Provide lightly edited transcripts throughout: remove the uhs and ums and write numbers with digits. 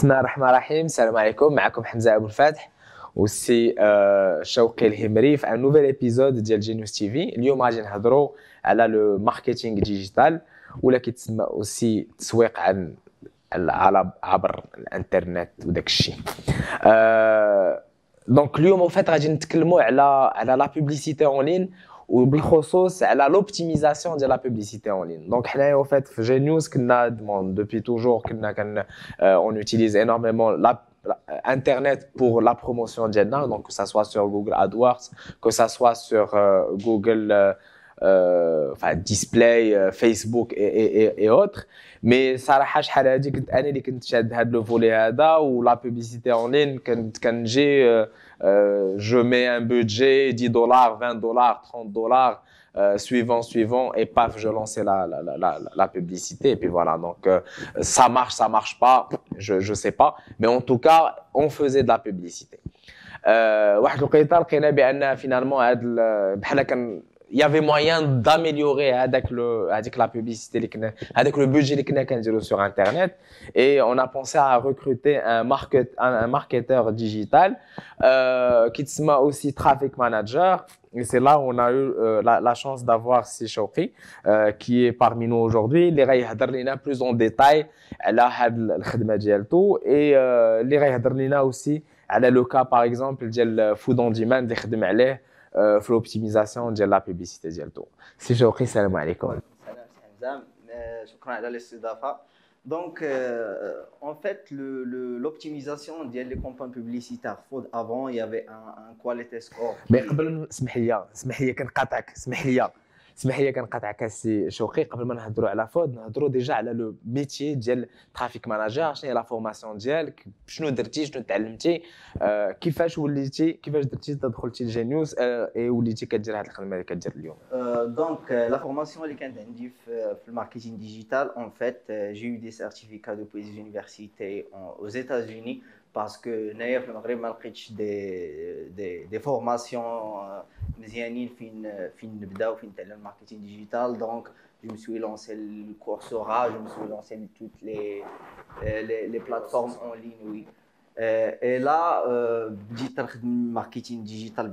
بسم الله الرحمن الرحيم. السلام عليكم، معكم حمزه ابو الفاتح والسي شوقي الهمري في ان نوفيل ايبيزود ديال جينيوس تي في. اليوم غادي نهضروا على لو ماركتينغ ديجيتال ولا كيتسمى اوسي تسويق على عبر الانترنت وداك الشيء. دونك اليوم فات غادي نتكلموا على لا بوبليسيتي اون لين وبالخصوص على لوبتيميزاسيون ديال لا بوبليسيتي اون لين. دونك حنايا فات في جينيوس كنا دوبي توجور كنا on utilise énormément Internet pour la promotion d'Edna, donc que ça soit sur Google AdWords, que ça soit sur Google Display, Facebook et autres. Mais صراحة شحال هادي كنت أنا اللي كنت شاد هاد لو فولي هذا ولا بوبليسيتي أون لين كنجي je mets un budget $10, $20, $30. Suivant et paf, je lançais la publicité et puis voilà. Donc ça marche pas, je sais pas, mais en tout cas on faisait de la publicité. واحد الوقيته لقينا بان finalement بحال كان il y avait moyen d'améliorer هذيك la publicité اللي كنا هذاك le budget اللي كنا كنديرو sur internet, et on a pensé à recruter un marketeur digital qui تسمى aussi traffic manager. Et c'est là où on a eu la chance d'avoir Si Shouqi qui est parmi nous aujourd'hui, اللي غيهضر لنا plus en détail على هاد الخدمه ديالته, et اللي غيهضر لنا aussi على لو كا باغ اكزومبل ديال فود اون ديماند اللي خدم عليه في لوبتيميزاسيون ديال لا بوبليسيتي ديالته. سي شوقي السلام عليكم. Salam, c'est Hamza. شكرا على الاستضافه. Donc en fait l'optimisation des campagnes publicitaires food, avant il y avait un quality score. Mais قبل اسمح لي كنقاطعك السي شوقي. قبل ما نهضروا على فود نهضروا ديجا على لو ميتيي ديال ترافيك ماناجر. شنو هي لا فورماسيون ديالك؟ شنو درتي؟ شنو تعلمتي؟ كيفاش درتي دخلتي لجينيوس اي وليتي كدير هذه الخدمه اللي كدير اليوم؟ Donc la formation اللي كانت عندي في الماركتينغ ديجيتال, en fait j'ai eu des certificats depuis des universités aux États-Unis, parce que نايا في المغرب ما لقيتش des formations مزيانين فين نبدا وفين نتعلم الماركتينغ ديجيتال. Donc je me suis lancé le Coursera, je me suis lancé toutes les plateformes en ligne, oui. Et là بديت نخدم الماركتينغ ديجيتال,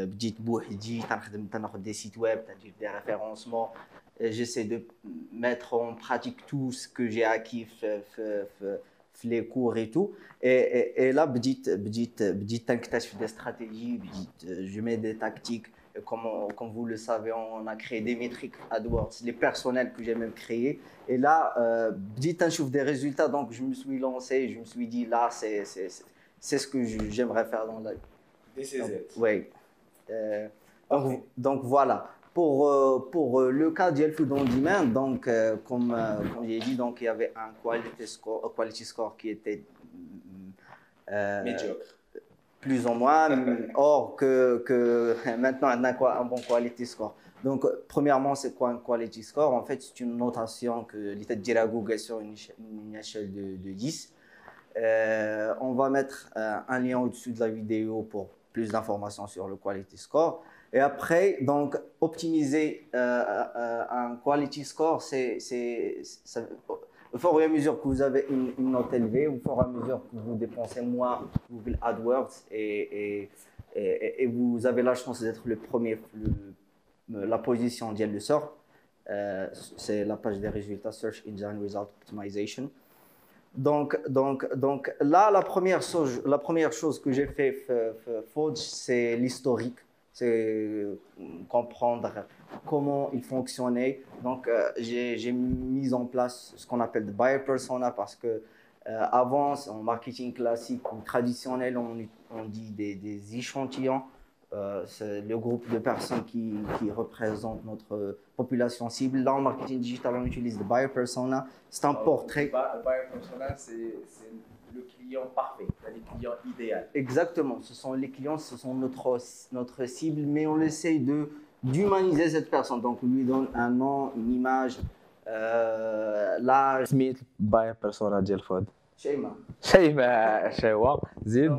بديت بوحدي تناخذ دي سيت ويب, تندير دي ريفيرونسمون. J'essaie de mettre en pratique tout ce que j'ai acquis les cours et tout. Et là بديت تنكتشف des stratégies, je mets des tactiques. Et comme vous le savez, on a créé des métriques AdWords, les personnels que j'ai même créés. Et là, بديت نشوف des résultats, donc je me suis lancé, je me suis dit là, c'est ce que j'aimerais faire dans la vie. Oui. Donc voilà. Pour le cas de Food on Demand, donc comme j'ai dit, donc il y avait un quality score qui était médiocre, plus ou moins, or que maintenant on a un bon quality score. Donc premièrement, c'est quoi un quality score? En fait, c'est une notation que l'État de à Google sur une échelle de 10. On va mettre un lien au-dessus de la vidéo pour plus d'informations sur le quality score. Et après, donc, optimiser un quality score, au fur et à mesure que vous avez une note élevée, au fur et à mesure que vous dépensez moins Google AdWords et vous avez la chance d'être le premier, la position d'elle le sort, c'est la page des résultats, Search Engine Result Optimization. Donc là, la première chose que j'ai fait, c'est l'historique. C'est comprendre comment il fonctionnait. Donc j'ai mis en place ce qu'on appelle de buyer persona, parce que avant, en marketing classique ou traditionnel, on dit des échantillons. C'est le groupe de personnes qui représentent notre population cible. Là, en marketing digital, on utilise le buyer persona. C'est un portrait. Le buyer persona, c'est le client parfait, le client idéal. Exactement, ce sont les clients, ce sont notre cible, mais on essaye d'humaniser cette personne. Donc on lui donne un nom, une image, l'âge. سميت باير بيرسونا ديال فود شيماء زيد.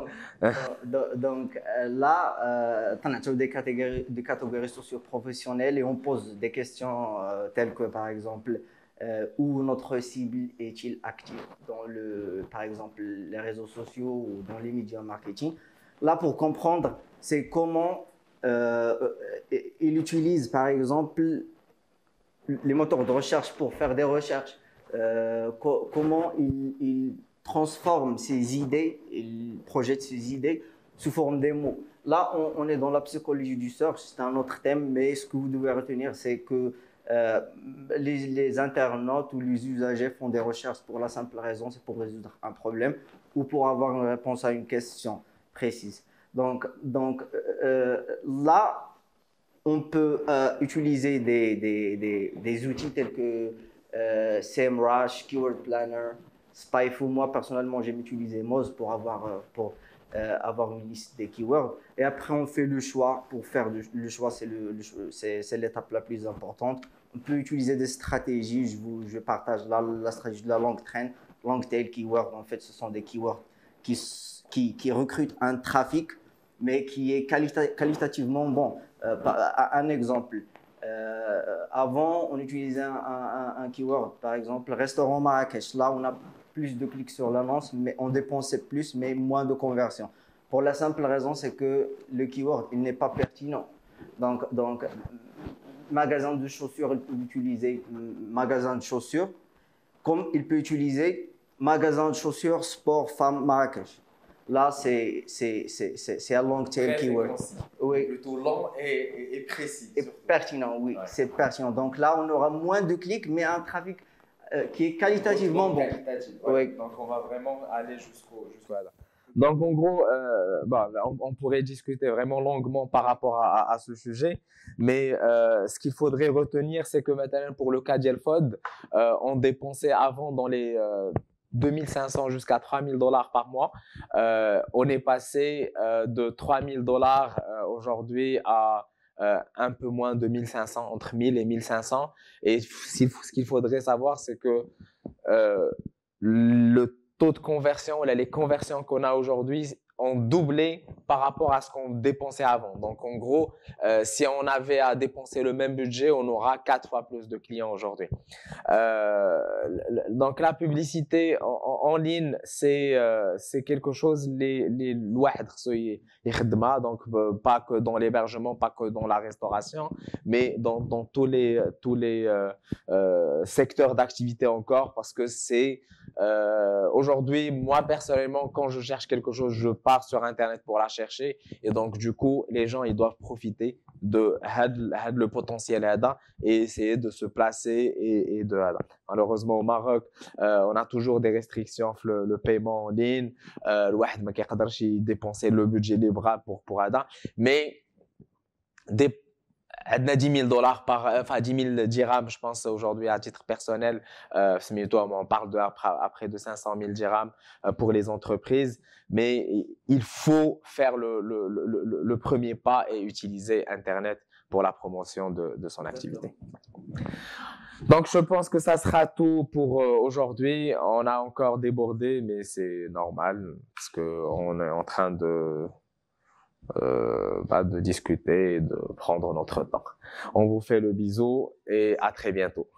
Donc là, on a des catégories socio-professionnelles et on pose des questions telles que par exemple où notre cible est-il active dans par exemple, les réseaux sociaux ou dans les médias marketing. Là, pour comprendre, c'est comment il utilise, par exemple, les moteurs de recherche pour faire des recherches, comment il transforme ses idées, il projette ses idées sous forme des mots. Là, on est dans la psychologie du search, c'est un autre thème, mais ce que vous devez retenir, c'est que les internautes ou les usagers font des recherches pour la simple raison, c'est pour résoudre un problème ou pour avoir une réponse à une question précise. Donc là, on peut utiliser des outils tels que SEMrush, Keyword Planner, Spyful. Moi, personnellement, j'aime utiliser Moz pour avoir une liste des keywords. Et après, on fait le choix. Pour faire le choix, c'est l'étape la plus importante. On peut utiliser des stratégies. Je partage la stratégie de la long train, long tail keyword. En fait, ce sont des keywords qui recrutent un trafic, mais qui est qualitativement bon. Un exemple, avant on utilisait un keyword, par exemple restaurant Marrakech. Là, on a plus de clics sur l'annonce, mais on dépensait plus, mais moins de conversion. Pour la simple raison, c'est que le keyword, il n'est pas pertinent. Donc, magasin de chaussures, il peut utiliser magasin de chaussures, comme il peut utiliser magasin de chaussures sport femme Marrakech. Là, c'est un long tail keyword. Oui. Plutôt long et précis. Et pertinent, oui, ouais. C'est pertinent. Donc là, on aura moins de clics, mais un trafic qui est qualitativement bon. Ouais. Donc, on va vraiment aller jusqu'au là. Donc, en gros, on pourrait discuter vraiment longuement par rapport à ce sujet, mais ce qu'il faudrait retenir, c'est que maintenant, pour le cas d'Elfod, on dépensait avant dans les 2500 jusqu'à 3000 $ par mois. On est passé de 3000 $ aujourd'hui à un peu moins de 1500, entre 1000 et 1500. Et ce qu'il faudrait savoir, c'est que le taux de conversion, les conversions qu'on a aujourd'hui ont doublé par rapport à ce qu'on dépensait avant. Donc, en gros, si on avait à dépenser le même budget, on aura 4 fois plus de clients aujourd'hui. Donc, la publicité en ligne, c'est quelque chose, donc pas que dans l'hébergement, pas que dans la restauration, mais dans tous les secteurs d'activité encore, parce que c'est aujourd'hui, moi personnellement, quand je cherche quelque chose, je pars sur Internet pour la chercher. Et donc, du coup, les gens, ils doivent profiter de le potentiel et essayer de se placer et de malheureusement, au Maroc, on a toujours des restrictions sur le paiement en ligne. Le واحد ما كيقدرش dépenser le budget libre pour Ada. Mais on a 10 000 $ enfin 10 000 dirhams, je pense aujourd'hui à titre personnel. On parle après de 500 000 dirhams pour les entreprises, mais il faut faire le premier pas et utiliser Internet pour la promotion de son activité. Donc, je pense que ça sera tout pour aujourd'hui. On a encore débordé, mais c'est normal parce qu'on est en train de discuter et de prendre notre temps. On vous fait le bisou et à très bientôt.